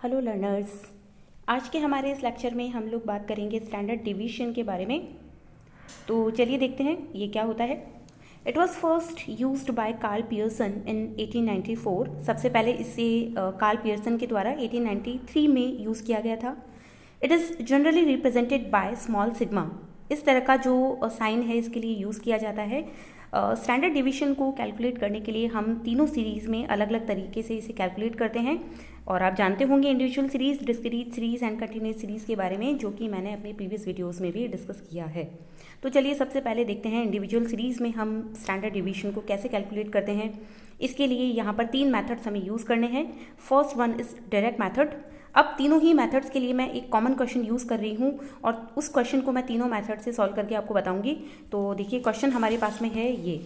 Hello learners. आज के हमारे इस लेक्चर में हम लोग बात करेंगे स्टैंडर्ड डिवीजन के बारे में। तो चलिए देखते हैं ये क्या होता है। It was first used by Karl Pearson in 1894। सबसे पहले इसे कार्ल पियर्सन के द्वारा 1893 में यूज़ किया गया था। It is generally represented by small sigma. इस तरह का जो साइन है इसके लिए यूज़ किया जाता है। स्टैंडर्ड डिवीजन को कैलकुलेट करने के लिए हम तीनों सीरीज़ में अलग अलग तरीके से इसे कैलकुलेट करते हैं। और आप जानते होंगे individual series, discrete series and continuous series के बारे में, जो कि मैंने अपने प्रीवियस वीडियोस में भी डिस्कस किया है। तो चलिए सबसे पहले देखते हैं इंडिविजुअल सीरीज़ में हम स्टैंडर्ड डिवीजन को कैसे कैलकुलेट करते हैं। इसके लिए यहाँ पर 3 मेथड्स हमें यूज़ करने हैं। First one is direct method. अब तीनों ही मेथड्स के लिए मैं एक कॉमन क्वेश्चन यूज़ कर रही हूँ और उस क्वेश्चन को मैं तीनों मेथड से सॉल्व करके आपको बताऊँगी। तो देखिए क्वेश्चन हमारे पास में है ये।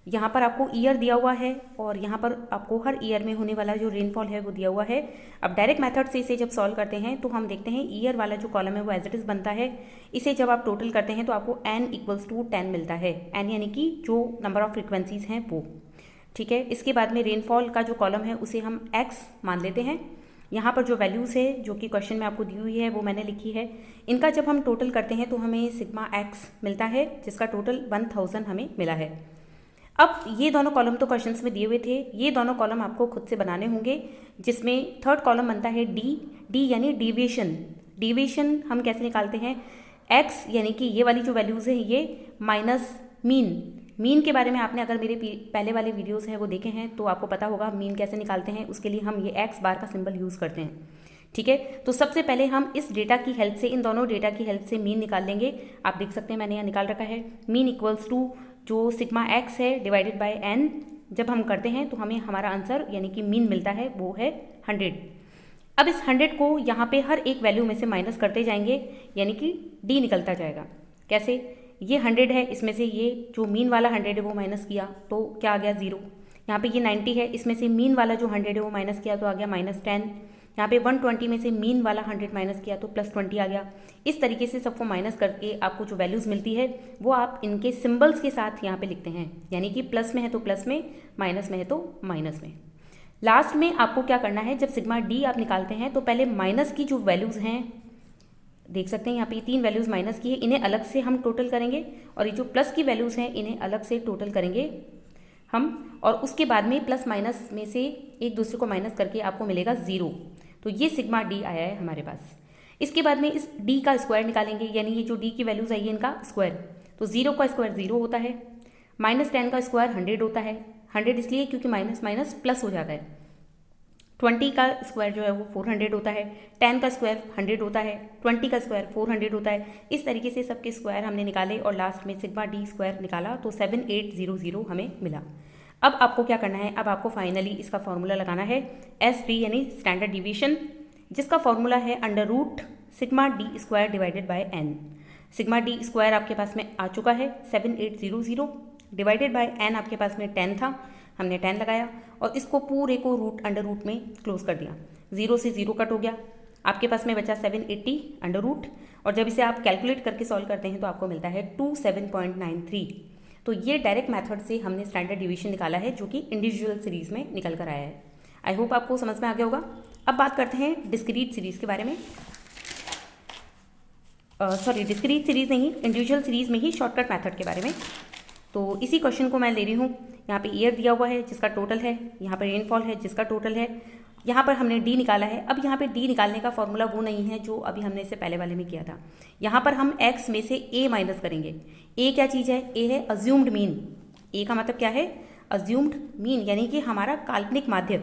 यहाँ पर आपको ईयर दिया हुआ है और यहाँ पर आपको हर ईयर में होने वाला जो रेनफॉल है वो दिया हुआ है। अब डायरेक्ट मेथड से इसे जब सॉल्व करते हैं तो हम देखते हैं ईयर वाला जो कॉलम है वो एज इट इज़ बनता है। इसे जब आप टोटल करते हैं तो आपको n = 10 मिलता है। n यानी कि जो नंबर ऑफ फ्रिक्वेंसीज हैं वो, ठीक है। इसके बाद में रेनफॉल का जो कॉलम है उसे हम x मान लेते हैं। यहाँ पर जो वैल्यूज़ है जो कि क्वेश्चन में आपको दी हुई है वो मैंने लिखी है। इनका जब हम टोटल करते हैं तो हमें सिग्मा x मिलता है, जिसका टोटल 1000 हमें मिला है। अब ये दोनों कॉलम तो क्वेश्चंस में दिए हुए थे, ये दोनों कॉलम आपको खुद से बनाने होंगे, जिसमें थर्ड कॉलम बनता है डी यानी डिविएशन। डिविएशन हम कैसे निकालते हैं? x यानी कि ये वाली जो वैल्यूज़ है ये माइनस मीन के बारे में आपने अगर मेरे पहले वाले वीडियोस हैं वो देखे हैं तो आपको पता होगा मीन कैसे निकालते हैं। उसके लिए हम ये x बार का सिंबल यूज़ करते हैं, ठीक है। तो सबसे पहले हम इस डेटा की हेल्प से, इन दोनों डेटा की हेल्प से मीन निकाल लेंगे। आप देख सकते हैं मैंने यहाँ निकाल रखा है। मीन = जो सिग्मा x है डिवाइडेड बाय n। जब हम करते हैं तो हमें हमारा आंसर यानी कि मीन मिलता है वो है 100। अब इस 100 को यहाँ पे हर एक वैल्यू में से माइनस करते जाएंगे, यानी कि d निकलता जाएगा। कैसे? ये 100 है, इसमें से ये जो मीन वाला 100 है वो माइनस किया तो क्या आ गया 0। यहाँ पे ये 90 है, इसमें से मीन वाला जो 100 है वो माइनस किया तो आ गया -10। यहाँ पे 120 में से मीन वाला 100 माइनस किया तो +20 आ गया। इस तरीके से सबको माइनस करके आपको जो वैल्यूज़ मिलती है वो आप इनके सिंबल्स के साथ यहाँ पे लिखते हैं, यानी कि प्लस में है तो प्लस में, माइनस में है तो माइनस में। लास्ट में आपको क्या करना है, जब सिग्मा डी आप निकालते हैं तो पहले माइनस की जो वैल्यूज़ हैं, देख सकते हैं यहाँ पे 3 वैल्यूज़ माइनस की है, इन्हें अलग से हम टोटल करेंगे और ये जो प्लस की वैल्यूज़ हैं इन्हें अलग से टोटल करेंगे हम, और उसके बाद में प्लस माइनस में से एक दूसरे को माइनस करके आपको मिलेगा 0। तो ये सिग्मा डी आया है हमारे पास। इसके बाद में इस डी का स्क्वायर निकालेंगे, यानी ये जो डी की वैल्यूज़ आई है इनका स्क्वायर। तो 0 का स्क्वायर 0 होता है, -10 का स्क्वायर 100 होता है। 100 इसलिए क्योंकि माइनस माइनस प्लस हो जाता है। 20 का स्क्वायर जो है वो 400 होता है। 10 का स्क्वायर 100 होता है। 20 का स्क्वायर 400 होता है। इस तरीके से सबके स्क्वायर हमने निकाले और लास्ट में सिग्मा डी स्क्वायर निकाला तो 7800 हमें मिला। अब आपको क्या करना है, अब आपको फाइनली इसका फॉर्मूला लगाना है SD यानी स्टैंडर्ड डिवीजन, जिसका फॉर्मूला है √ sigma D square divided by n। Sigma D square आपके पास में आ चुका है 7800, डिवाइडेड बाय n आपके पास में 10 था, हमने 10 लगाया और इसको पूरे को √ में क्लोज कर दिया। 0 से 0 कट हो गया, आपके पास में बचा 780 √ और जब इसे आप कैलकुलेट करके सॉल्व करते हैं तो आपको मिलता है 27.93। तो ये डायरेक्ट मेथड से हमने स्टैंडर्ड डिवीजन निकाला है, जो कि इंडिविजुअल सीरीज़ में निकल कर आया है। आई होप आपको समझ में आ गया होगा। अब बात करते हैं डिस्क्रीट सीरीज़ के बारे में। डिस्क्रीट सीरीज़ नहीं, इंडिविजुअल सीरीज़ में ही शॉर्टकट मेथड के बारे में। तो इसी क्वेश्चन को मैं ले रही हूँ। यहाँ पे ईयर दिया हुआ है जिसका टोटल है, यहाँ पर रेनफॉल है जिसका टोटल है, यहाँ पर हमने डी निकाला है। अब यहाँ पे डी निकालने का फॉर्मूला वो नहीं है जो अभी हमने इससे पहले वाले में किया था। यहाँ पर हम x में से a माइनस करेंगे। a क्या चीज़ है? a है अज्यूम्ड मीन। a का मतलब क्या है? अज्यूम्ड मीन, यानी कि हमारा काल्पनिक माध्य।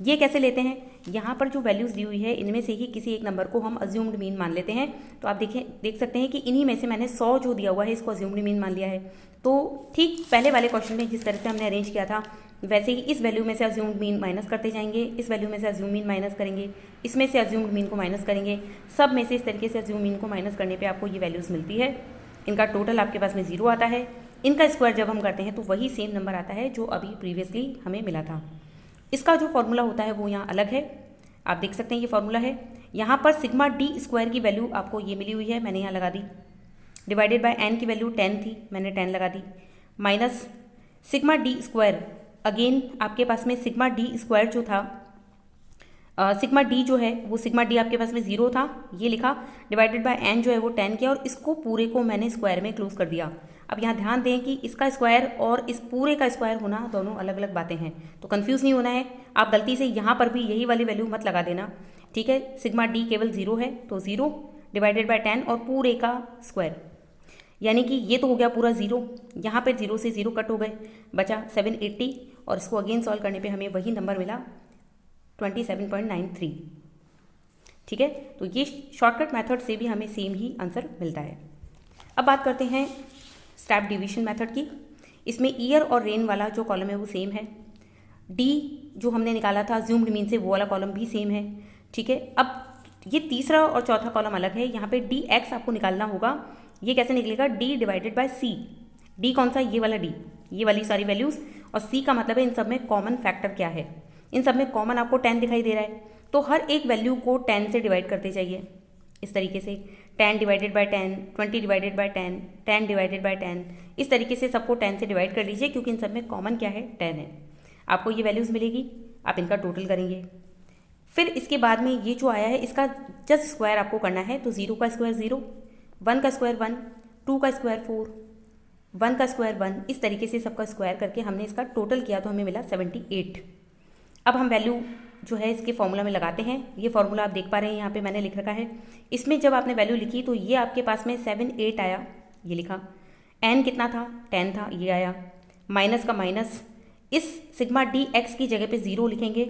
ये कैसे लेते हैं? यहाँ पर जो वैल्यूज़ दी हुई है इनमें से ही किसी एक नंबर को हम अज्यूम्ड मीन मान लेते हैं। तो आप देख सकते हैं कि इन्हीं में से मैंने 100 जो दिया हुआ है इसको अज्यूम्ड मीन मान लिया है। तो ठीक पहले वाले क्वेश्चन में जिस तरह से हमने अरेंज किया था वैसे ही इस वैल्यू में से अज्यूम्ड मीन माइनस करते जाएंगे, इस वैल्यू में से अज्यूम मीन माइनस करेंगे, इसमें से अज्यूम्ड मीन को माइनस करेंगे, सब में से इस तरीके से अज्यूम मीन को माइनस करने पे आपको ये वैल्यूज़ मिलती है। इनका टोटल आपके पास में 0 आता है। इनका स्क्वायर जब हम करते हैं तो वही सेम नंबर आता है जो अभी प्रीवियसली हमें मिला था। इसका जो फॉर्मूला होता है वो यहाँ अलग है, आप देख सकते हैं ये फॉर्मूला है। यहाँ पर सिग्मा डी स्क्वायर की वैल्यू आपको ये मिली हुई है, मैंने यहाँ लगा दी। डिवाइडेड बाय n की वैल्यू 10 थी, मैंने 10 लगा दी, minus sigma D square. Again आपके पास में सिग्मा डी स्क्वायर जो था सिग्मा डी जो है वो सिग्मा डी आपके पास में 0 था, ये लिखा, डिवाइडेड बाय एन जो है वो 10 किया और इसको पूरे को मैंने स्क्वायर में क्लोज कर दिया। अब यहाँ ध्यान दें कि इसका स्क्वायर और इस पूरे का स्क्वायर होना दोनों अलग अलग बातें हैं, तो कंफ्यूज नहीं होना है। आप गलती से यहाँ पर भी यही वाली वैल्यू मत लगा देना, ठीक है। सिग्मा डी केवल 0 है, तो 0 डिवाइडेड बाय 10 और पूरे का स्क्वायर, यानी कि ये तो हो गया पूरा 0, यहाँ पे 0 से 0 कट हो गए, बचा 780 और इसको अगेन सॉल्व करने पे हमें वही नंबर मिला 27.93, ठीक है। तो ये शॉर्टकट मेथड से भी हमें सेम ही आंसर मिलता है। अब बात करते हैं स्टेप डिवीजन मेथड की। इसमें ईयर और रेन वाला जो कॉलम है वो सेम है, डी जो हमने निकाला था अज्यूम्ड मीन से वो वाला कॉलम भी सेम है, ठीक है। अब ये तीसरा और चौथा कॉलम अलग है, यहाँ पे डी एक्स आपको निकालना होगा। ये कैसे निकलेगा, D divided by C. D कौन सा, ये वाला डी, ये वाली सारी वैल्यूज, और सी का मतलब है इन सब में कॉमन फैक्टर क्या है। इन सब में कॉमन आपको 10 दिखाई दे रहा है, तो हर एक वैल्यू को 10 से डिवाइड करते जाइए इस तरीके से, 10 divided by 10, 20 divided by 10, 10 divided by 10, इस तरीके से सबको 10 से डिवाइड कर लीजिए, क्योंकि इन सब में कॉमन क्या है, 10 है। आपको ये वैल्यूज़ मिलेगी, आप इनका टोटल करेंगे। फिर इसके बाद में ये जो आया है इसका जस्ट स्क्वायर आपको करना है, तो 0 का स्क्वायर 0, 1 का स्क्वायर 1, 2 का स्क्वायर 4, 1 का स्क्वायर 1, इस तरीके से सबका स्क्वायर करके हमने इसका टोटल किया तो हमें मिला 78। अब हम वैल्यू जो है इसके फॉर्मूला में लगाते हैं। ये फॉर्मूला आप देख पा रहे हैं, यहाँ पे मैंने लिख रखा है। इसमें जब आपने वैल्यू लिखी तो ये आपके पास में 78 आया, ये लिखा। एन कितना था, 10 था, ये आया। माइनस का माइनस, इस सिग्मा डी एक्स की जगह पे 0 लिखेंगे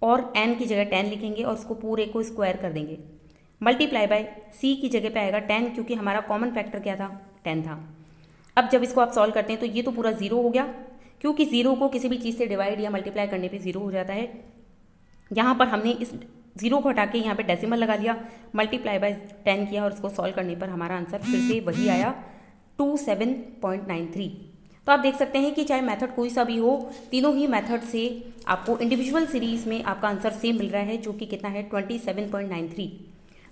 और एन की जगह 10 लिखेंगे और उसको पूरे को स्क्वायर कर देंगे। मल्टीप्लाई बाय सी की जगह पे आएगा 10, क्योंकि हमारा कॉमन फैक्टर क्या था, 10 था। अब जब इसको आप सॉल्व करते हैं तो ये तो पूरा 0 हो गया, क्योंकि 0 को किसी भी चीज़ से डिवाइड या मल्टीप्लाई करने पे 0 हो जाता है। यहाँ पर हमने इस 0 को हटा के यहाँ पे डेसिमल लगा लिया, मल्टीप्लाई बाय 10 किया और उसको सॉल्व करने पर हमारा आंसर फिर से वही आया 27.93। तो आप देख सकते हैं कि चाहे मेथड कोई सा भी हो, तीनों ही मेथड से आपको इंडिविजुअल सीरीज़ में आपका आंसर सेम मिल रहा है, जो कि कितना है 27.93।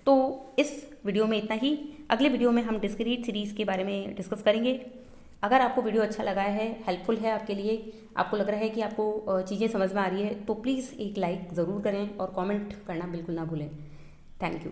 तो इस वीडियो में इतना ही। अगले वीडियो में हम डिस्क्रीट सीरीज़ के बारे में डिस्कस करेंगे। अगर आपको वीडियो अच्छा लगा है, हेल्पफुल है आपके लिए, आपको लग रहा है कि आपको चीज़ें समझ में आ रही है, तो प्लीज़ एक लाइक ज़रूर करें और कमेंट करना बिल्कुल ना भूलें। Thank you.